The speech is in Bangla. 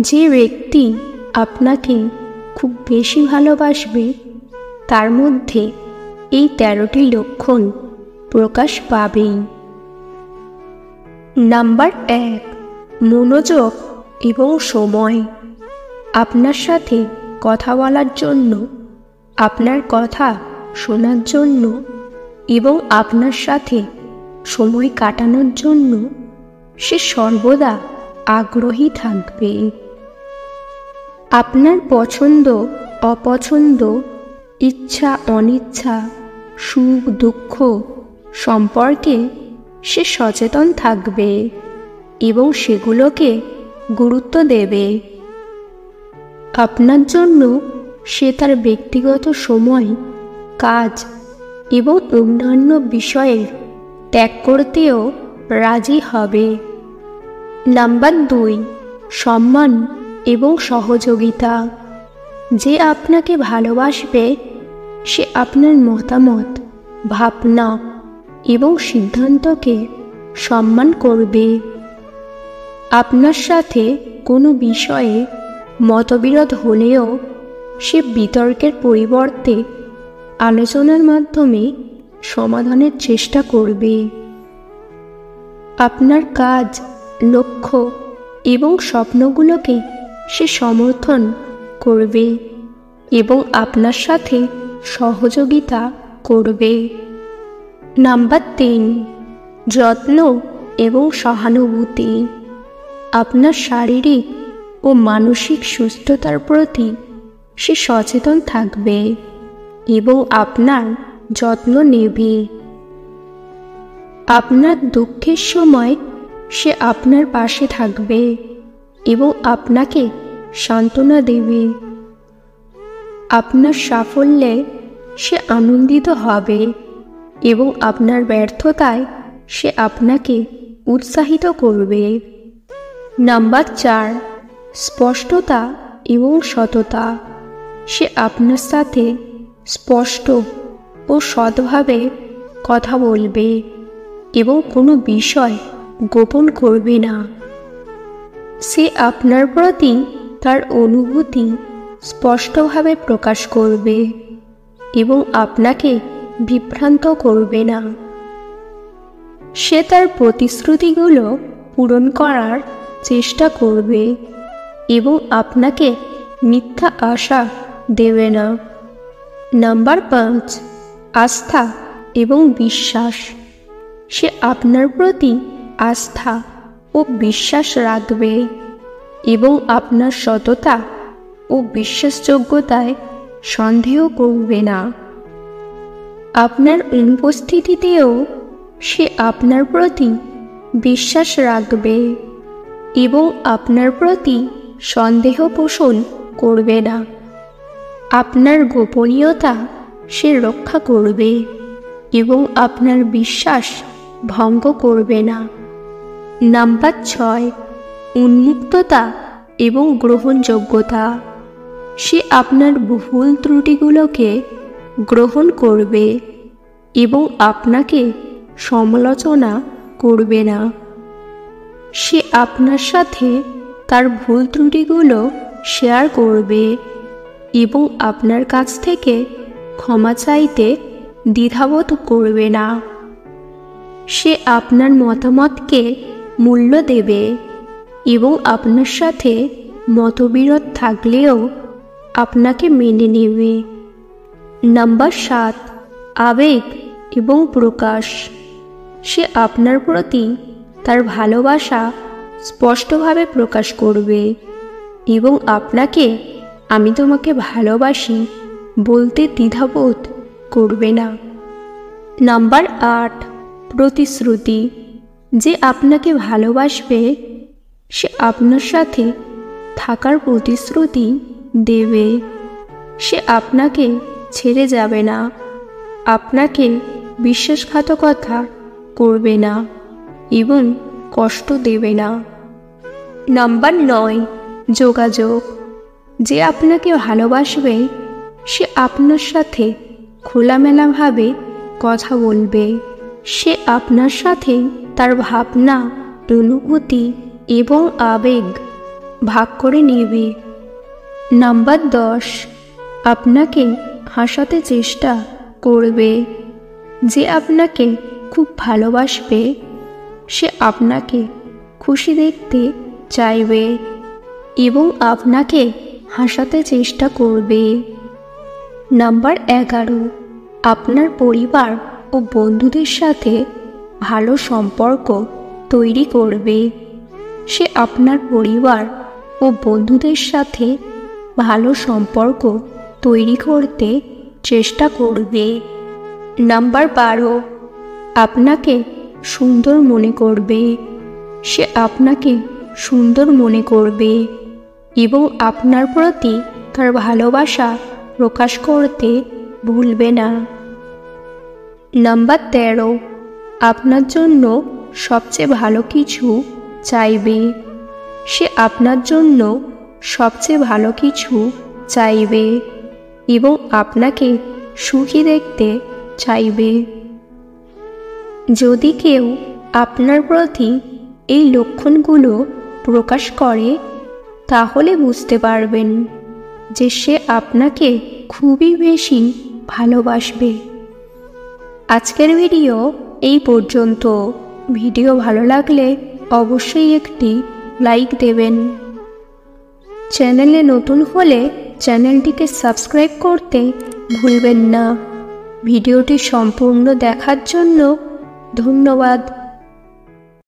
যে ব্যক্তি আপনাকে খুব বেশি ভালোবাসবে তার মধ্যে এই 13টি লক্ষণ প্রকাশ পাবেই। নাম্বার 1, মনোযোগ এবং সময়। আপনার সাথে কথা বলার জন্য, আপনার কথা শোনার জন্য এবং আপনার সাথে সময় কাটানোর জন্য সে সর্বদা আগ্রহী থাকবে। আপনার পছন্দ অপছন্দ, ইচ্ছা অনিচ্ছা, সুখ দুঃখ সম্পর্কে সে সচেতন থাকবে এবং সেগুলোকে গুরুত্ব দেবে। আপনার জন্য সে তার ব্যক্তিগত সময়, কাজ এবং অন্যান্য বিষয়ে ত্যাগ করতেও রাজি হবে। নাম্বার 2, সম্মান এবং সহযোগিতা। যে আপনাকে ভালোবাসবে সে আপনার মতামত, ভাবনা এবং সিদ্ধান্তকে সম্মান করবে। আপনার সাথে কোনো বিষয়ে মতবিরোধ হলেও সে বিতর্কের পরিবর্তে আলোচনার মাধ্যমে সমাধানের চেষ্টা করবে। আপনার কাজ, লক্ষ্য এবং স্বপ্নগুলোকে সে সমর্থন করবে এবং আপনার সাথে সহযোগিতা করবে। নাম্বার 3, যত্ন এবং সহানুভূতি। আপনার শারীরিক ও মানসিক সুস্থতার প্রতি সে সচেতন থাকবে এবং আপনার যত্ন নেবে। আপনার দুঃখের সময় সে আপনার পাশে থাকবে এবং আপনাকে সান্ত্বনা দেবে। আপনার সাফল্যে সে আনন্দিত হবে এবং আপনার ব্যর্থতায় সে আপনাকে উৎসাহিত করবে। নাম্বার 4, স্পষ্টতা এবং সততা। সে আপনার সাথে স্পষ্ট ও সৎভাবে কথা বলবে এবং কোনো বিষয় গোপন করবে না। সে আপনার প্রতি তার অনুভূতি স্পষ্টভাবে প্রকাশ করবে এবং আপনাকে বিভ্রান্ত করবে না। সে তার প্রতিশ্রুতিগুলো পূরণ করার চেষ্টা করবে এবং আপনাকে মিথ্যা আশা দেবে না। নাম্বার 5, আস্থা এবং বিশ্বাস। সে আপনার প্রতি আস্থা ও বিশ্বাস রাখবে এবং আপনার সততা ও বিশ্বাসযোগ্যতায় সন্দেহ করবে না। আপনার অনুপস্থিতিতেও সে আপনার প্রতি বিশ্বাস রাখবে এবং আপনার প্রতি সন্দেহ পোষণ করবে না। আপনার গোপনীয়তা সে রক্ষা করবে এবং আপনার বিশ্বাস ভঙ্গ করবে না। নাম্বার 6, উন্মুক্ততা এবং গ্রহণযোগ্যতা। সে আপনার ভুল ত্রুটিগুলোকে গ্রহণ করবে এবং আপনাকে সমালোচনা করবে না। সে আপনার সাথে তার ভুল ত্রুটিগুলো শেয়ার করবে এবং আপনার কাছ থেকে ক্ষমা চাইতে দ্বিধাবোধ করবে না। সে আপনার মতামতকে মূল্য দেবে এবং আপনার সাথে মতবিরোধ থাকলেও আপনাকে মেনে নেবে। নাম্বার 7, আবেগ এবং প্রকাশ। সে আপনার প্রতি তার ভালোবাসা স্পষ্টভাবে প্রকাশ করবে এবং আপনাকে আমি তোমাকে ভালোবাসি বলতে দ্বিধাবোধ করবে না। নাম্বার 8, প্রতিশ্রুতি। যে আপনাকে ভালোবাসবে সে আপনার সাথে থাকার প্রতিশ্রুতি দেবে। সে আপনাকে ছেড়ে যাবে না, আপনাকে বিশ্বাসঘাতকতা করবে না এবং কষ্ট দেবে না। নাম্বার 9, যোগাযোগ। যে আপনাকে ভালোবাসবে সে আপনার সাথে খোলামেলাভাবে কথা বলবে। সে আপনার সাথে তার ভাবনা, অনুভূতি এবং আবেগ ভাগ করে নেবে। নাম্বার 10, আপনাকে হাসাতে চেষ্টা করবে। যে আপনাকে খুব ভালোবাসবে সে আপনাকে খুশি দেখতে চাইবে এবং আপনাকে হাসাতে চেষ্টা করবে। নাম্বার 11, আপনার পরিবার ও বন্ধুদের সাথে ভালো সম্পর্ক তৈরি করবে। সে আপনার পরিবার ও বন্ধুদের সাথে ভালো সম্পর্ক তৈরি করতে চেষ্টা করবে। নাম্বার 12, আপনাকে সুন্দর মনে করবে। সে আপনাকে সুন্দর মনে করবে এবং আপনার প্রতি তার ভালোবাসা প্রকাশ করতে ভুলবে না। নাম্বার 13, আপনার জন্য সবচেয়ে ভালো কিছু চাইবে। সে আপনার জন্য সবচেয়ে ভালো কিছু চাইবে এবং আপনাকে সুখী দেখতে চাইবে। যদি কেউ আপনার প্রতি এই লক্ষণগুলো প্রকাশ করে তাহলে বুঝতে পারবেন যে সে আপনাকে খুবই বেশি ভালোবাসবে। আজকের ভিডিও এই পর্যন্ত। ভিডিও ভালো লাগলে অবশ্যই একটি লাইক দেবেন। চ্যানেলে নতুন হলে চ্যানেলটিকে সাবস্ক্রাইব করতে ভুলবেন না। ভিডিওটি সম্পূর্ণ দেখার জন্য ধন্যবাদ।